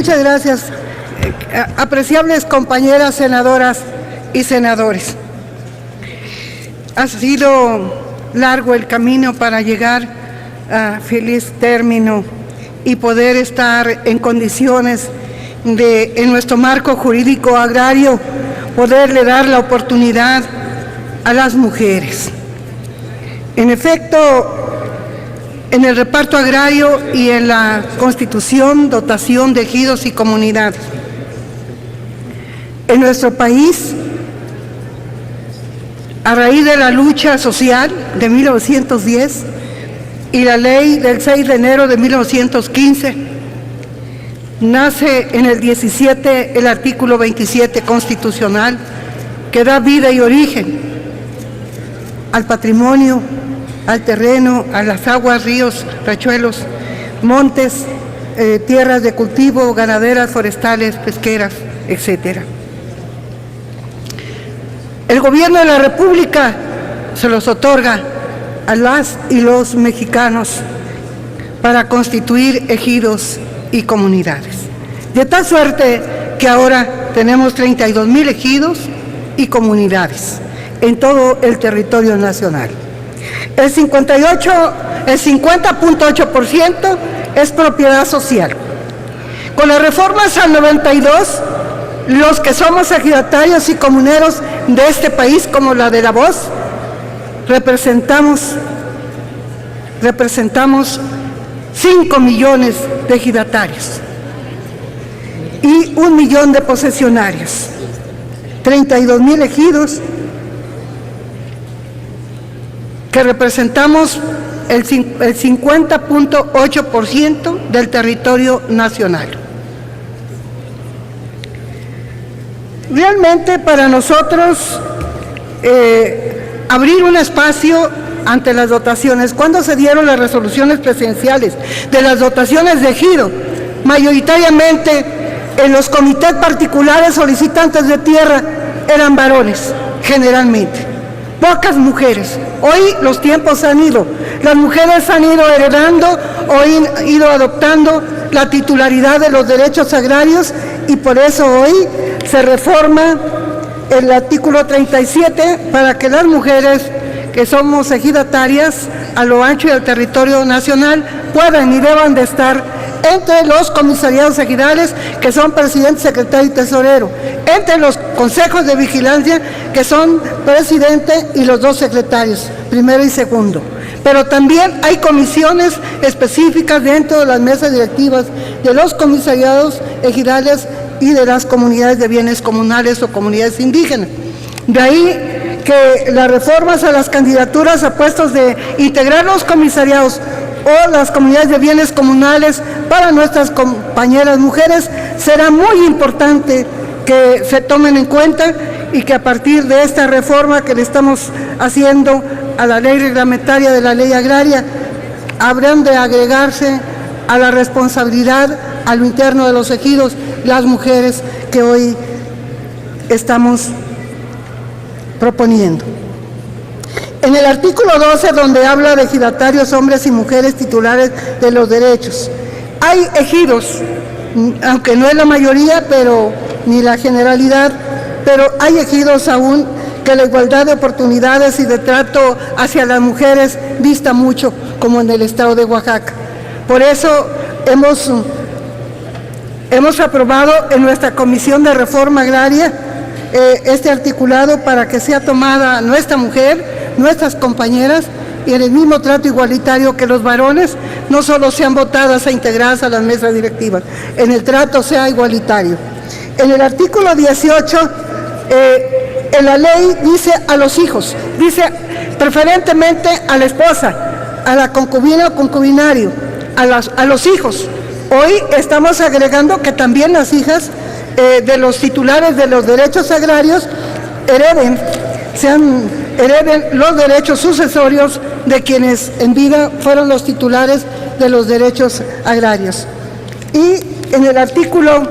Muchas gracias, apreciables compañeras senadoras y senadores. Ha sido largo el camino para llegar a feliz término y poder estar en condiciones de, en nuestro marco jurídico agrario, poderle dar la oportunidad a las mujeres. En efecto, en el reparto agrario y en la constitución, dotación de ejidos y comunidades. En nuestro país, a raíz de la lucha social de 1910 y la ley del 6 de enero de 1915, nace en el 17 el artículo 27 constitucional que da vida y origen al patrimonio, al terreno, a las aguas, ríos, riachuelos, montes, tierras de cultivo, ganaderas, forestales, pesqueras, etc. El gobierno de la República se los otorga a las y los mexicanos para constituir ejidos y comunidades. De tal suerte que ahora tenemos 32,000 ejidos y comunidades en todo el territorio nacional. El 50.8% es propiedad social. Con las reformas al 92, los que somos ejidatarios y comuneros de este país, como la de La Voz, representamos 5 millones de ejidatarios y 1 millón de posesionarios, 32,000 ejidos, que representamos el 50.8% del territorio nacional. Realmente para nosotros abrir un espacio ante las dotaciones, cuando se dieron las resoluciones presidenciales de las dotaciones de ejido, mayoritariamente en los comités particulares solicitantes de tierra eran varones, generalmente. Pocas mujeres. Hoy los tiempos han ido, las mujeres han ido heredando o han ido adoptando la titularidad de los derechos agrarios y por eso hoy se reforma el artículo 37 para que las mujeres que somos ejidatarias a lo ancho del territorio nacional puedan y deban de estar entre los comisariados ejidales, que son presidente, secretario y tesorero, entre los consejos de vigilancia, que son presidente y los 2 secretarios, primero y segundo. Pero también hay comisiones específicas dentro de las mesas directivas de los comisariados ejidales y de las comunidades de bienes comunales o comunidades indígenas. De ahí que las reformas a las candidaturas a puestos de integrar los comisariados o las comunidades de bienes comunales para nuestras compañeras mujeres será muy importante que se tomen en cuenta y que a partir de esta reforma que le estamos haciendo a la ley reglamentaria de la ley agraria habrán de agregarse a la responsabilidad a lo interno de los ejidos las mujeres que hoy estamos proponiendo. En el artículo 12, donde habla de ejidatarios, hombres y mujeres titulares de los derechos, hay ejidos, aunque no es la mayoría, pero ni la generalidad, pero hay ejidos aún que la igualdad de oportunidades y de trato hacia las mujeres dista mucho, como en el estado de Oaxaca. Por eso hemos aprobado en nuestra Comisión de Reforma Agraria este articulado para que sea tomada nuestra mujer, nuestras compañeras, y en el mismo trato igualitario que los varones, no solo sean votadas e integradas a las mesas directivas, en el trato sea igualitario. En el artículo 18, en la ley dice a los hijos, dice preferentemente a la esposa, a la concubina o concubinario, a los hijos. Hoy estamos agregando que también las hijas de los titulares de los derechos agrarios hereden los derechos sucesorios de quienes en vida fueron los titulares de los derechos agrarios. Y en el artículo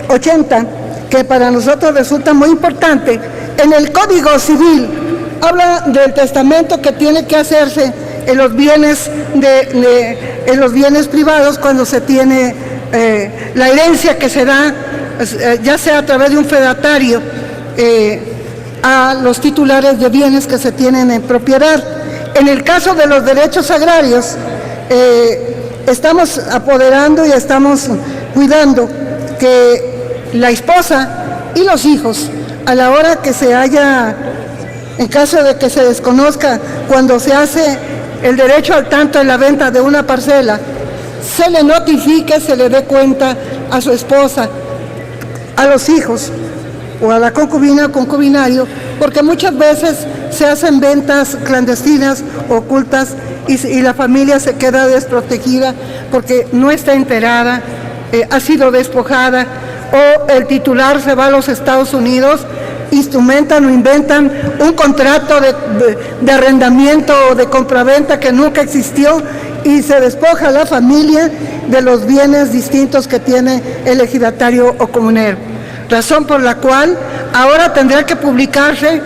80, que para nosotros resulta muy importante, en el Código Civil habla del testamento que tiene que hacerse en los bienes, en los bienes privados cuando se tiene la herencia que se da, ya sea a través de un fedatario, a los titulares de bienes que se tienen en propiedad. En el caso de los derechos agrarios, estamos apoderando y estamos cuidando que la esposa y los hijos, a la hora que se haya, en caso de que se desconozca, cuando se hace el derecho al tanto en la venta de una parcela, se le notifique, se le dé cuenta a su esposa, a los hijos o a la concubina o concubinario, porque muchas veces se hacen ventas clandestinas, ocultas, y la familia se queda desprotegida porque no está enterada, ha sido despojada, o el titular se va a los Estados Unidos, instrumentan o inventan un contrato de arrendamiento o de compraventa que nunca existió y se despoja a la familia de los bienes distintos que tiene el ejidatario o comunero. Razón por la cual ahora tendrá que publicarse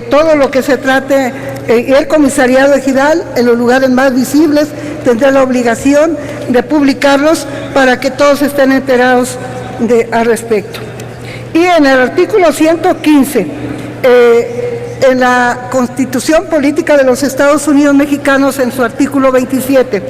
todo lo que se trate, el comisariado ejidal en los lugares más visibles tendrá la obligación de publicarlos para que todos estén enterados al respecto. Y en el artículo 115, en la Constitución Política de los Estados Unidos Mexicanos, en su artículo 27,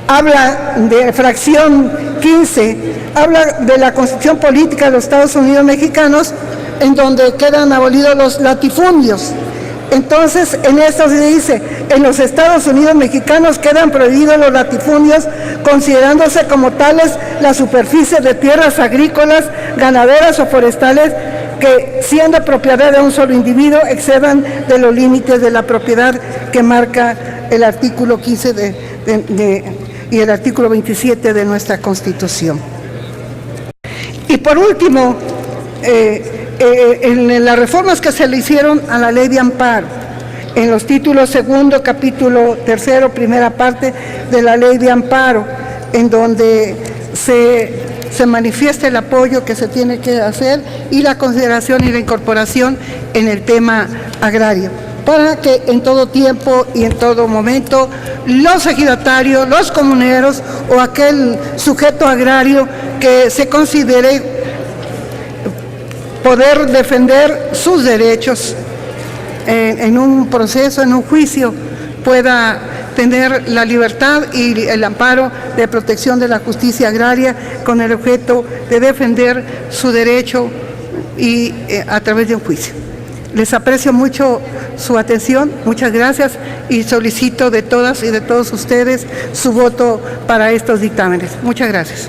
habla de fracción 15, habla de la Constitución Política de los Estados Unidos Mexicanos, en donde quedan abolidos los latifundios. Entonces, en esto se dice, en los Estados Unidos Mexicanos quedan prohibidos los latifundios, considerándose como tales la superficie de tierras agrícolas, ganaderas o forestales que, siendo propiedad de un solo individuo, excedan de los límites de la propiedad que marca el artículo 15 y el artículo 27 de nuestra Constitución. Y por último, en las reformas que se le hicieron a la ley de amparo, en los títulos segundo, capítulo tercero, primera parte de la ley de amparo, en donde se manifiesta el apoyo que se tiene que hacer y la consideración y la incorporación en el tema agrario, para que en todo tiempo y en todo momento los ejidatarios, los comuneros o aquel sujeto agrario que se considere poder defender sus derechos en un proceso, en un juicio, pueda tener la libertad y el amparo de protección de la justicia agraria con el objeto de defender su derecho y a través de un juicio. Les aprecio mucho su atención, muchas gracias, y solicito de todas y de todos ustedes su voto para estos dictámenes. Muchas gracias.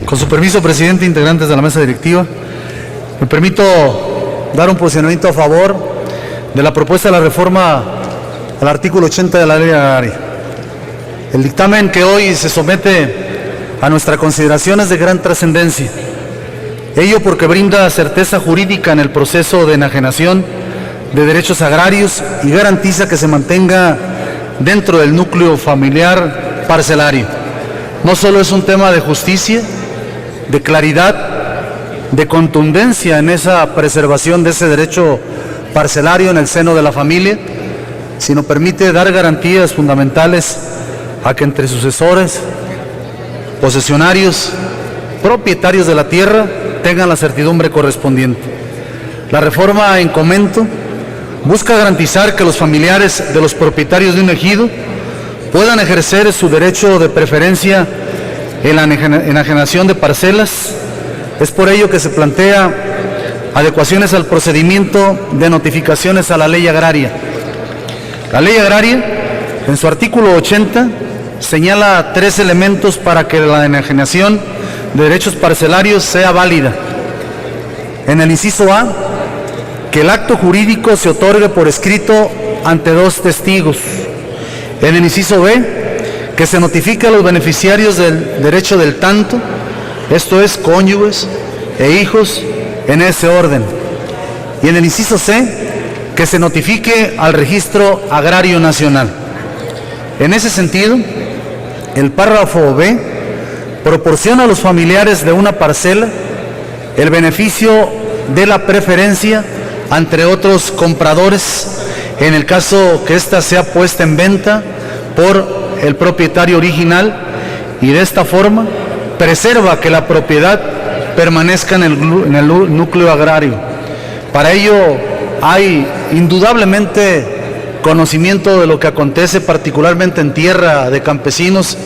Con su permiso, presidente, integrantes de la mesa directiva, me permito dar un posicionamiento a favor de la propuesta de la reforma al artículo 80 de la ley agraria. El dictamen que hoy se somete a nuestra consideración es de gran trascendencia. Ello porque brinda certeza jurídica en el proceso de enajenación de derechos agrarios y garantiza que se mantenga dentro del núcleo familiar parcelario. No solo es un tema de justicia, de claridad, de contundencia en esa preservación de ese derecho parcelario en el seno de la familia, sino permite dar garantías fundamentales a que entre sucesores, posesionarios, propietarios de la tierra tengan la certidumbre correspondiente. La reforma en comento busca garantizar que los familiares de los propietarios de un ejido puedan ejercer su derecho de preferencia en la enajenación de parcelas. Es por ello que se plantea adecuaciones al procedimiento de notificaciones a la ley agraria. La ley agraria, en su artículo 80, señala 3 elementos para que la enajenación de derechos parcelarios sea válida. En el inciso A, que el acto jurídico se otorgue por escrito ante 2 testigos. En el inciso B, que se notifique a los beneficiarios del derecho del tanto, esto es, cónyuges e hijos, en ese orden. Y en el inciso C, que se notifique al Registro Agrario Nacional. En ese sentido, el párrafo B proporciona a los familiares de una parcela el beneficio de la preferencia entre otros compradores en el caso que ésta sea puesta en venta por el propietario original, y de esta forma preserva que la propiedad permanezca en el núcleo agrario. Para ello hay indudablemente conocimiento de lo que acontece particularmente en tierra de campesinos,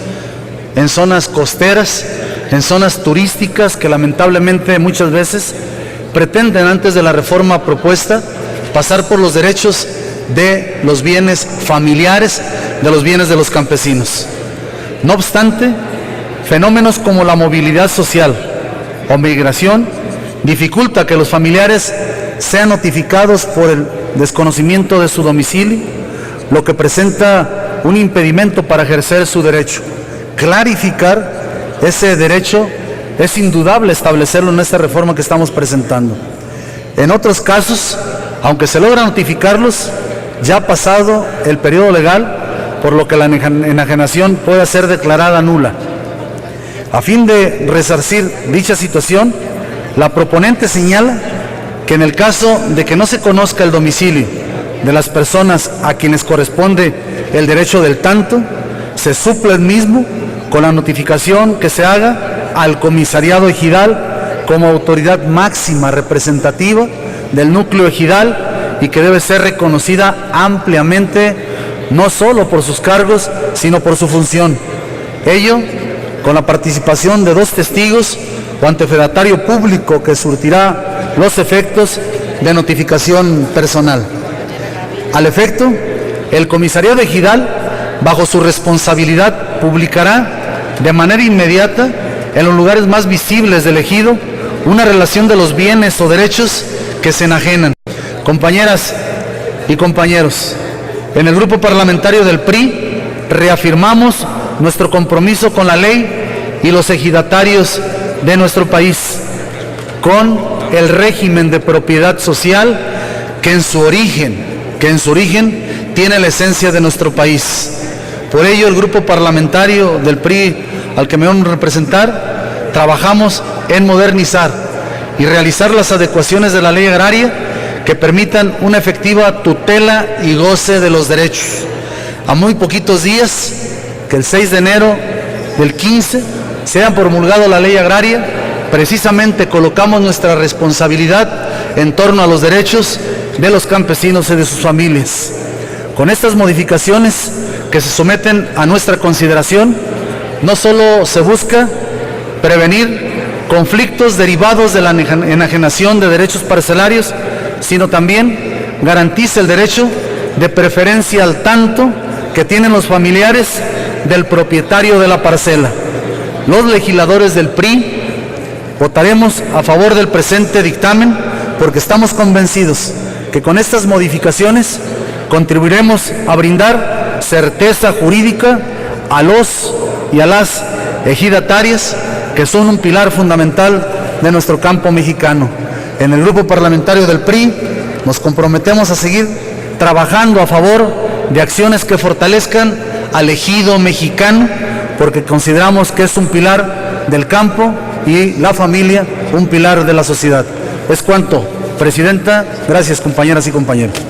en zonas costeras, en zonas turísticas que lamentablemente muchas veces pretenden, antes de la reforma propuesta, pasar por los derechos de los bienes familiares, de los bienes de los campesinos. No obstante, fenómenos como la movilidad social o migración dificulta que los familiares sean notificados por el desconocimiento de su domicilio, lo que presenta un impedimento para ejercer su derecho. Clarificar ese derecho es indudable establecerlo en esta reforma que estamos presentando. En otros casos, aunque se logra notificarlos, ya ha pasado el periodo legal, por lo que la enajenación puede ser declarada nula. A fin de resarcir dicha situación, la proponente señala que en el caso de que no se conozca el domicilio de las personas a quienes corresponde el derecho del tanto, se suple el mismo con la notificación que se haga al comisariado ejidal como autoridad máxima representativa del núcleo ejidal, y que debe ser reconocida ampliamente no solo por sus cargos, sino por su función. Ello con la participación de 2 testigos o antefedatario público que surtirá los efectos de notificación personal. Al efecto, el comisariado ejidal, bajo su responsabilidad, publicará de manera inmediata en los lugares más visibles del ejido una relación de los bienes o derechos que se enajenan. Compañeras y compañeros, en el grupo parlamentario del PRI reafirmamos nuestro compromiso con la ley y los ejidatarios de nuestro país, con el régimen de propiedad social que en su origen tiene la esencia de nuestro país. Por ello, el grupo parlamentario del PRI, al que me honro representar, trabajamos en modernizar y realizar las adecuaciones de la ley agraria que permitan una efectiva tutela y goce de los derechos. A muy poquitos días, que el 6 de enero del 15 se haya promulgado la ley agraria, precisamente colocamos nuestra responsabilidad en torno a los derechos de los campesinos y de sus familias. Con estas modificaciones que se someten a nuestra consideración, no solo se busca prevenir conflictos derivados de la enajenación de derechos parcelarios, sino también garantiza el derecho de preferencia al tanto que tienen los familiares del propietario de la parcela. Los legisladores del PRI votaremos a favor del presente dictamen porque estamos convencidos que con estas modificaciones contribuiremos a brindar certeza jurídica a los y a las ejidatarias, que son un pilar fundamental de nuestro campo mexicano. En el grupo parlamentario del PRI nos comprometemos a seguir trabajando a favor de acciones que fortalezcan al ejido mexicano, porque consideramos que es un pilar del campo y la familia un pilar de la sociedad. Es cuanto, Presidenta. Gracias, compañeras y compañeros.